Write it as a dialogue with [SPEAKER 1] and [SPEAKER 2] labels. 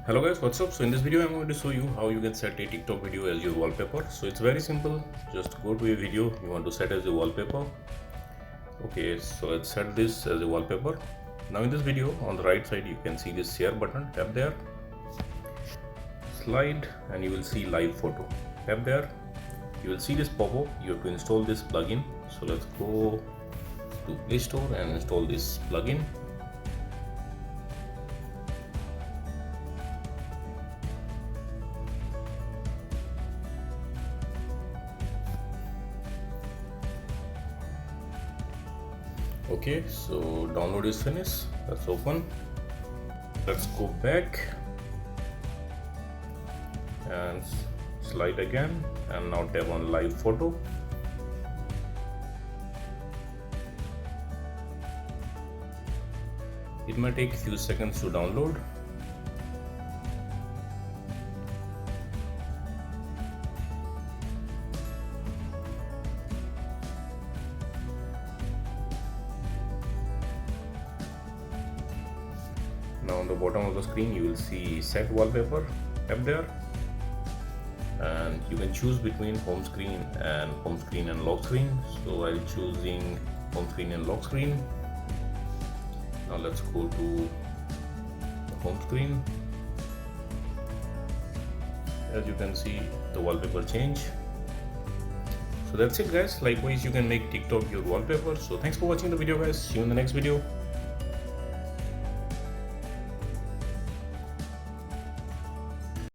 [SPEAKER 1] Hello guys, what's up? So in this video I'm going to show you how you can set a TikTok video as your wallpaper. So it's very simple. Just go to a video you want to set as a wallpaper. Okay, so let's set this as a wallpaper. Now in this video on the right side you can see this share button. Tap there, slide, and you will see live photo. Tap there, you will see this pop-up. You have to install this plugin. So let's go to Play Store and install this plugin. Okay, so download is finished. Let's open. Let's go back and slide again, and now tap on live photo. It might take a few seconds to download. Now on the bottom of the screen you will see set wallpaper. Tap there and you can choose between home screen and lock screen. So I'll choosing home screen and lock screen. Now let's go to the home screen. As you can see, the wallpaper change. So that's it guys. Likewise you can make TikTok your wallpaper. So thanks for watching the video guys. See you in the next video.